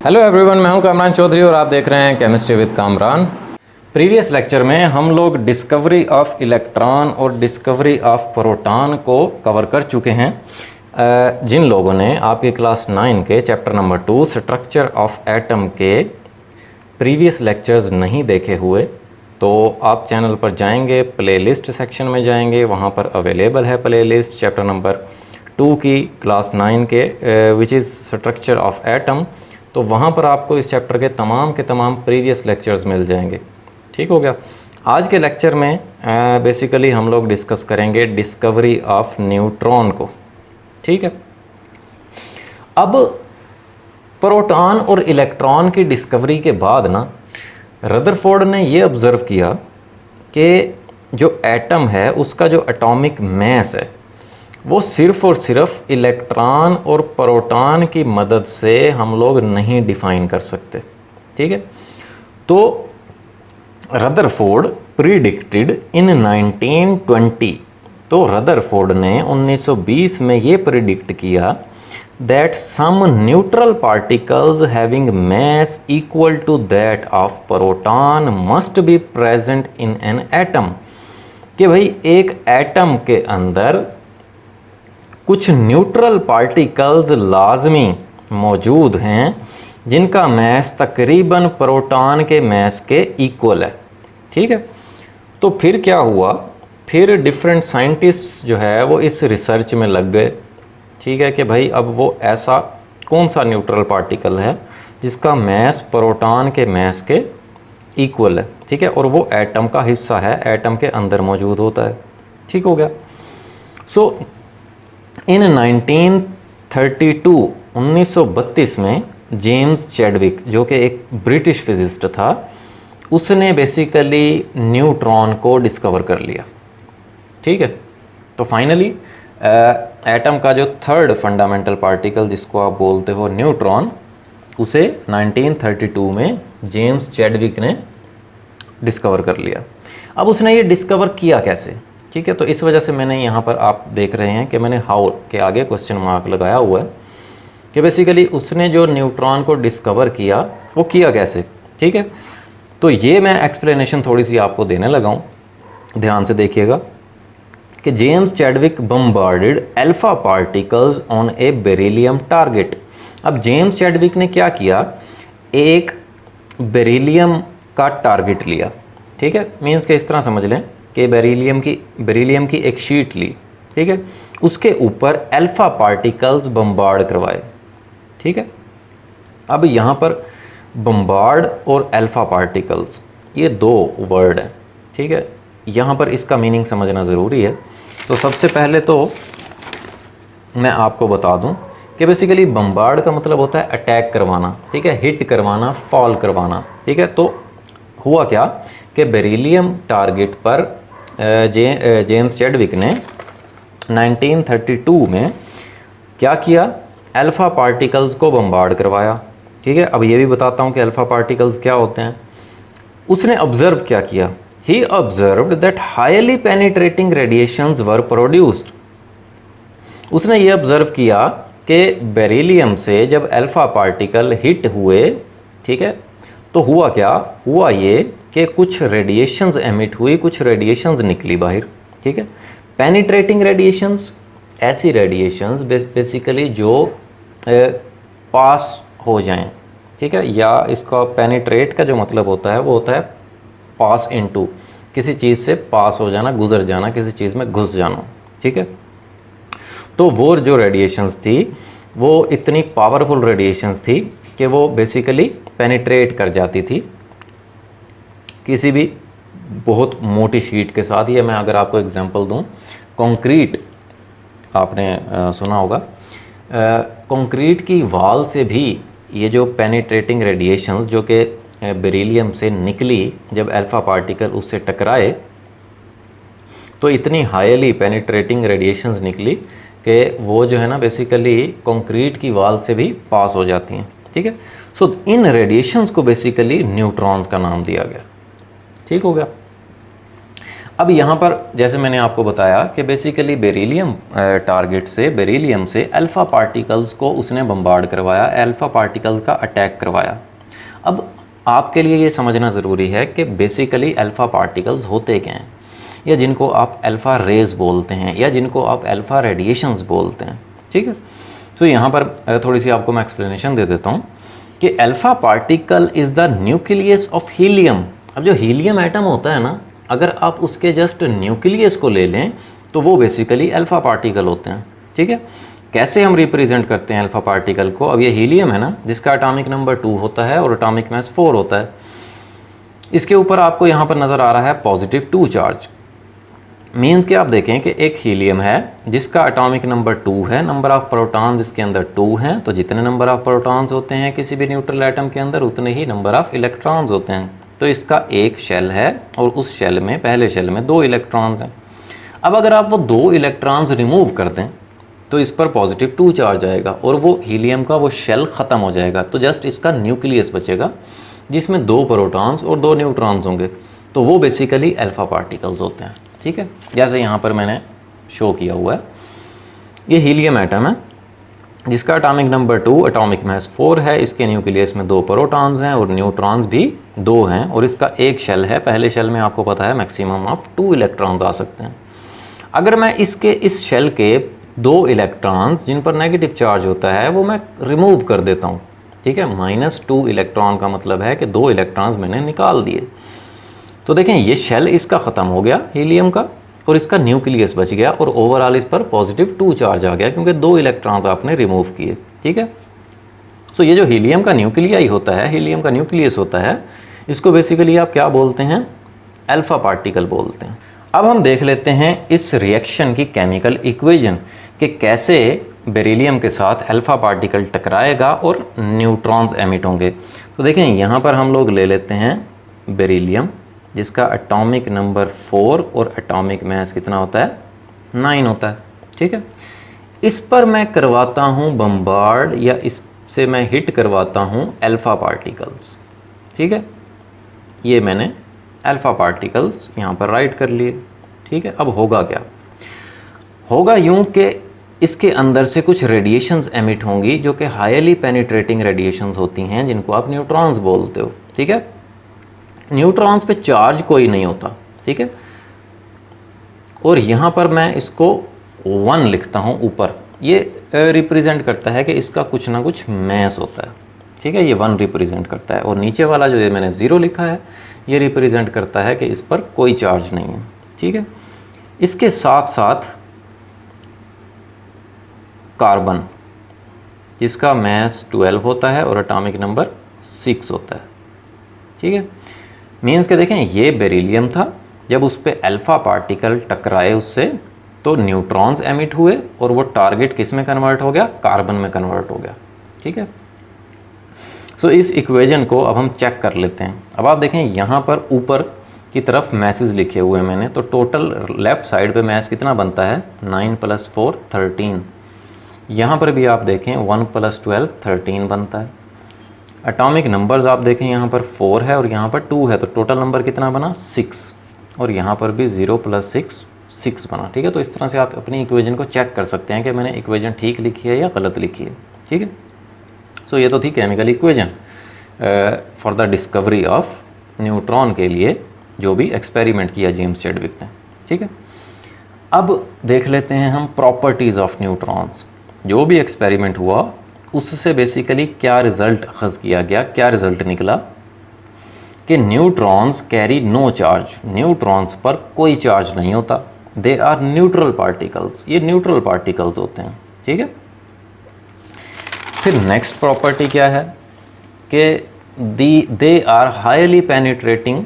Hello everyone, मैं हूं कामरान चौधरी और आप देख रहे हैं chemistry with Kamran. Previous lecture में हम लोग डिस्कवरी ऑफ इलेक्ट्रॉन और डिस्कवरी ऑफ प्रोटॉन को कवर कर चुके हैं। जिन लोगों ने आपके क्लास 9 के chapter number 2 structure of atom के प्रीवियस लेक्चर्स नहीं देखे हुए तो आप चैनल पर जाएंगे, प्लेलिस्ट सेक्शन में जाएंगे, वहाँ पर अवेलेबल है प्लेलिस्ट चैप्टर नंबर 2 की क्लास 9 के which is structure of atom. तो वहाँ पर आपको इस चैप्टर के तमाम प्रीवियस लेक्चर्स मिल जाएंगे। ठीक हो गया। आज के लेक्चर में बेसिकली हम लोग डिस्कस करेंगे डिस्कवरी ऑफ न्यूट्रॉन को। ठीक है। अब प्रोटॉन और इलेक्ट्रॉन की डिस्कवरी के बाद ना रदरफोर्ड ने ये ऑब्ज़र्व किया कि जो एटम है उसका जो एटॉमिक मास है वो सिर्फ़ और सिर्फ इलेक्ट्रॉन और प्रोटॉन की मदद से हम लोग नहीं डिफ़ाइन कर सकते। ठीक है। तो रदरफोर्ड प्रीडिक्टेड इन 1920, तो रदरफोर्ड ने 1920 में ये प्रिडिक्ट किया that some neutral particles having mass equal to that of proton must be present in an atom, कि भाई एक एटम के अंदर कुछ न्यूट्रल पार्टिकल्स लाजमी मौजूद हैं जिनका मास तकरीबन प्रोटॉन के मास के इक्वल है। ठीक है। तो फिर क्या हुआ, फिर डिफरेंट साइंटिस्ट्स जो है वो इस रिसर्च में लग गए। ठीक है, कि भाई अब वो ऐसा कौन सा न्यूट्रल पार्टिकल है जिसका मास प्रोटॉन के मास के इक्वल है। ठीक है, और वो एटम का हिस्सा है, एटम के अंदर मौजूद होता है। ठीक हो गया। सो इन 1932 में जेम्स चैडविक, जो कि एक ब्रिटिश फिजिस्ट था, उसने बेसिकली न्यूट्रॉन को डिस्कवर कर लिया। ठीक है। तो फाइनली एटम का जो थर्ड फंडामेंटल पार्टिकल जिसको आप बोलते हो न्यूट्रॉन, उसे 1932 में जेम्स चैडविक ने डिस्कवर कर लिया। अब उसने ये डिस्कवर किया कैसे? ठीक है। तो इस वजह से मैंने यहाँ पर आप देख रहे हैं कि मैंने हाउ के आगे क्वेश्चन मार्क लगाया हुआ है कि बेसिकली उसने जो न्यूट्रॉन को डिस्कवर किया वो किया कैसे। ठीक है। तो ये मैं एक्सप्लेनेशन थोड़ी सी आपको देने लगा हूँ, ध्यान से देखिएगा कि James Chadwick bombarded alpha particles on A beryllium target. अब जेम्स चैडविक ने क्या किया, एक बेरिलियम का टारगेट लिया। ठीक है, मीन्स के इस तरह समझ लें कि बेरिलियम की एक शीट ली। ठीक है, उसके ऊपर अल्फा पार्टिकल्स बम्बार्ड करवाए। ठीक है। अब यहाँ पर बम्बार्ड और अल्फा पार्टिकल्स ये दो वर्ड हैं। ठीक है, यहाँ पर इसका मीनिंग समझना ज़रूरी है। तो सबसे पहले तो मैं आपको बता दूं कि बेसिकली बम्बार्ड का मतलब होता है अटैक करवाना। ठीक है, हिट करवाना, फॉल करवाना। ठीक है। तो हुआ क्या कि बेरिलियम टारगेट पर जेम्स चैडविक ने 1932 में क्या किया, अल्फ़ा पार्टिकल्स को बम्बार्ड करवाया। ठीक है। अब ये भी बताता हूँ कि अल्फ़ा पार्टिकल्स क्या होते हैं। उसने ऑब्ज़र्व क्या किया, he observed that highly penetrating radiations were produced. उसने ये ऑब्ज़र्व किया कि बेरिलियम से जब अल्फ़ा पार्टिकल हिट हुए, ठीक है, तो हुआ क्या, हुआ ये कि कुछ रेडिएशंस एमिट हुई, कुछ रेडिएशंस निकली बाहर। ठीक है। पेनिट्रेटिंग रेडिएशंस, ऐसी रेडिएशंस बेसिकली जो पास हो जाएं। ठीक है, या इसका पेनिट्रेट का जो मतलब होता है वो होता है पास इनटू, किसी चीज़ से पास हो जाना, गुजर जाना, किसी चीज़ में घुस जाना। ठीक है। तो वो जो रेडिएशंस थी वो इतनी पावरफुल रेडिएशंस थी कि वो बेसिकली पेनिट्रेट कर जाती थी किसी भी बहुत मोटी शीट के साथ। या मैं अगर आपको एग्जांपल दूं, कंक्रीट आपने सुना होगा, कंक्रीट की वाल से भी ये जो पेनिट्रेटिंग रेडिएशंस जो कि बेरिलियम से निकली, जब अल्फ़ा पार्टिकल उससे टकराए तो इतनी हाईली पेनिट्रेटिंग रेडिएशंस निकली कि वो जो है ना बेसिकली कंक्रीट की वाल से भी पास हो जाती हैं। ठीक है। सो इन रेडिएशंस को बेसिकली न्यूट्रॉन्स का नाम दिया गया। ठीक हो गया। अब यहाँ पर जैसे मैंने आपको बताया कि बेसिकली बेरिलियम टारगेट से, बेरिलियम से अल्फ़ा पार्टिकल्स को उसने बम्बार्ड करवाया, अल्फ़ा पार्टिकल्स का अटैक करवाया। अब आपके लिए ये समझना ज़रूरी है कि बेसिकली अल्फ़ा पार्टिकल्स होते क्या हैं, या जिनको आप अल्फ़ा रेज बोलते हैं, या जिनको आप अल्फ़ा रेडिएशंस बोलते हैं। ठीक है, तो यहाँ पर थोड़ी सी आपको मैं एक्सप्लेनेशन दे देता हूँ कि alpha particle is the nucleus of helium. अब जो हीलियम एटम होता है ना, अगर आप उसके जस्ट न्यूक्लियस को ले लें तो वो बेसिकली अल्फ़ा पार्टिकल होते हैं। ठीक है, कैसे हम रिप्रेजेंट करते हैं अल्फ़ा पार्टिकल को? अब ये हीलियम है ना, जिसका एटॉमिक नंबर 2 होता है और एटॉमिक मास 4 होता है। इसके ऊपर आपको यहाँ पर नज़र आ रहा है पॉजिटिव 2 चार्ज। मीन्स कि आप देखें कि एक हीलियम है जिसका एटॉमिक नंबर 2 है, नंबर ऑफ़ प्रोटॉन्स इसके अंदर 2 हैं, तो जितने नंबर ऑफ़ प्रोटॉन्स होते हैं किसी भी न्यूट्रल एटम के अंदर, उतने ही नंबर ऑफ़ इलेक्ट्रॉन्स होते हैं। तो इसका एक शेल है और उस शेल में, पहले शेल में 2 इलेक्ट्रॉन्स हैं। अब अगर आप वो 2 इलेक्ट्रॉन्स रिमूव कर दें तो इस पर पॉजिटिव 2 चार्ज आएगा और वो हीलियम का वो शेल ख़त्म हो जाएगा, तो जस्ट इसका न्यूक्लियस बचेगा जिसमें 2 प्रोटॉन्स और 2 न्यूट्रॉन्स होंगे। तो वो बेसिकली अल्फ़ा पार्टिकल्स होते हैं। ठीक है, जैसे यहाँ पर मैंने शो किया हुआ है, ये हीलियम एटम है जिसका एटॉमिक नंबर 2, एटॉमिक मास 4 है, इसके न्यूक्लियस में 2 प्रोटॉन्स हैं और न्यूट्रॉन्स भी 2 हैं, और इसका एक शेल है। पहले शेल में आपको पता है मैक्सिमम ऑफ 2 इलेक्ट्रॉन्स आ सकते हैं। अगर मैं इस शेल के 2 इलेक्ट्रॉन्स जिन पर नेगेटिव चार्ज होता है वो मैं रिमूव कर देता हूँ, ठीक है, -2 इलेक्ट्रॉन का मतलब है कि 2 इलेक्ट्रॉन्स मैंने निकाल दिए। तो देखें ये शेल इसका ख़त्म हो गया हीलियम का, और इसका न्यूक्लियस बच गया, और ओवरऑल इस पर पॉजिटिव 2 चार्ज आ गया क्योंकि 2 इलेक्ट्रॉन्स आपने रिमूव किए। ठीक है, सो ये जो हीलियम का न्यूक्लियाई होता है, हीलियम का न्यूक्लियस होता है, इसको बेसिकली आप क्या बोलते हैं? अल्फ़ा पार्टिकल बोलते हैं। अब हम देख लेते हैं इस रिएक्शन की केमिकल इक्वेशन कि कैसे बेरिलियम के साथ अल्फ़ा पार्टिकल टकराएगा और न्यूट्रॉन्स एमिट होंगे। तो देखें यहाँ पर हम लोग ले लेते हैं बेरिलियम जिसका एटॉमिक नंबर 4 और एटॉमिक मास कितना होता है? 9 होता है। ठीक है, इस पर मैं करवाता हूँ बम्बार्ड, या इससे मैं हिट करवाता हूँ अल्फ़ा पार्टिकल्स। ठीक है, ये मैंने अल्फ़ा पार्टिकल्स यहाँ पर राइट कर लिए। ठीक है, अब होगा क्या? होगा यूँ कि इसके अंदर से कुछ रेडिएशंस एमिट होंगी जो कि हाईली पेनिट्रेटिंग रेडिएशंस होती हैं, जिनको आप न्यूट्रॉन्स बोलते हो। ठीक है, न्यूट्रॉन्स पे चार्ज कोई नहीं होता। ठीक है, और यहाँ पर मैं इसको 1 लिखता हूँ ऊपर, ये रिप्रेजेंट करता है कि इसका कुछ ना कुछ मैस होता है। ठीक है, ये 1 रिप्रेजेंट करता है, और नीचे वाला जो ये मैंने 0 लिखा है ये रिप्रेजेंट करता है कि इस पर कोई चार्ज नहीं है। ठीक है, इसके साथ साथ कार्बन जिसका मैस 12 होता है और एटॉमिक नंबर 6 होता है। ठीक है, मीन्स के देखें ये बेरिलियम था, जब उस पर अल्फ़ा पार्टिकल टकराए उससे तो न्यूट्रॉन्स एमिट हुए और वो टारगेट किस में कन्वर्ट हो गया? कार्बन में कन्वर्ट हो गया। ठीक है, सो इस इक्वेशन को अब हम चेक कर लेते हैं। अब आप देखें यहाँ पर ऊपर की तरफ मैसेज लिखे हुए हैं मैंने, तो टोटल लेफ़्ट साइड पे मैस कितना बनता है? 9 + 4 13। यहाँ पर भी आप देखें 1 + 12 13 बनता है। एटॉमिक नंबर्स आप देखें यहाँ पर 4 है और यहाँ पर 2 है, तो टोटल नंबर कितना बना? 6, और यहाँ पर भी 0 + 6 6 बना। ठीक है, तो इस तरह से आप अपनी इक्वेशन को चेक कर सकते हैं कि मैंने इक्वेशन ठीक लिखी है या गलत लिखी है। ठीक है, सो ये तो थी chemical equation for the discovery of neutron के लिए जो भी एक्सपेरिमेंट किया जेम्स चैडविक ने। ठीक है, अब देख लेते हैं हम प्रॉपर्टीज़ ऑफ न्यूट्रॉन्स। जो भी एक्सपेरिमेंट हुआ उससे बेसिकली क्या रिज़ल्ट अखज़ किया गया, क्या रिज़ल्ट निकला कि neutrons carry no charge, neutrons पर कोई चार्ज नहीं होता, दे आर न्यूट्रल पार्टिकल्स, ये न्यूट्रल पार्टिकल्स होते हैं। ठीक है, फिर नेक्स्ट प्रॉपर्टी क्या है कि दे आर हाईली पेनिट्रेटिंग,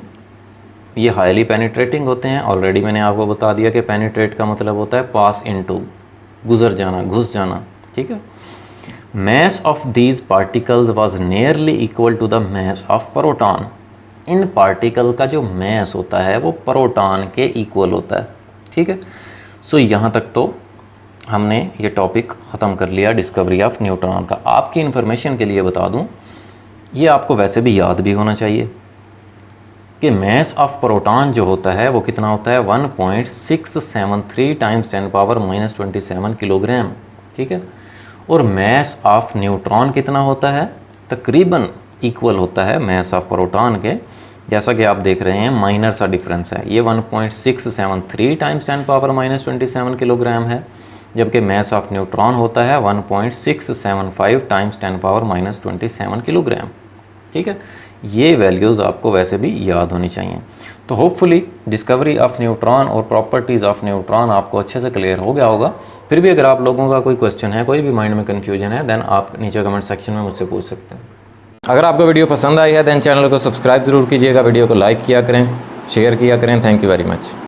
ये हाईली पेनिट्रेटिंग होते हैं। ऑलरेडी मैंने आपको बता दिया कि पेनिट्रेट का मतलब होता है पास इनटू, गुजर जाना, घुस जाना। ठीक है, mass of these particles was nearly equal to the mass of proton। In particle का जो mass होता है वो प्रोटॉन के इक्वल होता है। ठीक है, सो यहाँ तक तो हमने ये टॉपिक ख़त्म कर लिया डिस्कवरी ऑफ न्यूट्रॉन का। आपकी इन्फॉर्मेशन के लिए बता दूँ, ये आपको वैसे भी याद भी होना चाहिए कि मास ऑफ प्रोटॉन जो होता है वो कितना होता है 1.673 टाइम्स 10⁻⁻27 किलोग्राम, ठीक है। और मास ऑफ न्यूट्रॉन कितना होता है, तकरीबन इक्वल होता है मास ऑफ प्रोटॉन के। जैसा कि आप देख रहे हैं माइनर सा डिफरेंस है, ये 1.673 टाइम्स 10⁻⁻27 किलोग्राम है, जबकि मास ऑफ न्यूट्रॉन होता है 1.675 टाइम्स 10⁻⁻27 किलोग्राम, ठीक है। ये वैल्यूज़ आपको वैसे भी याद होनी चाहिए। तो होपफुली डिस्कवरी ऑफ न्यूट्रॉन और प्रॉपर्टीज़ ऑफ न्यूट्रॉन आपको अच्छे से क्लियर हो गया होगा। फिर भी अगर आप लोगों का कोई क्वेश्चन है, कोई भी माइंड में कन्फ्यूजन है, देन आप नीचे कमेंट सेक्शन में मुझसे पूछ सकते हैं। अगर आपको वीडियो पसंद आई है देन चैनल को सब्सक्राइब ज़रूर कीजिएगा, वीडियो को लाइक किया करें, शेयर किया करें। Thank you very much.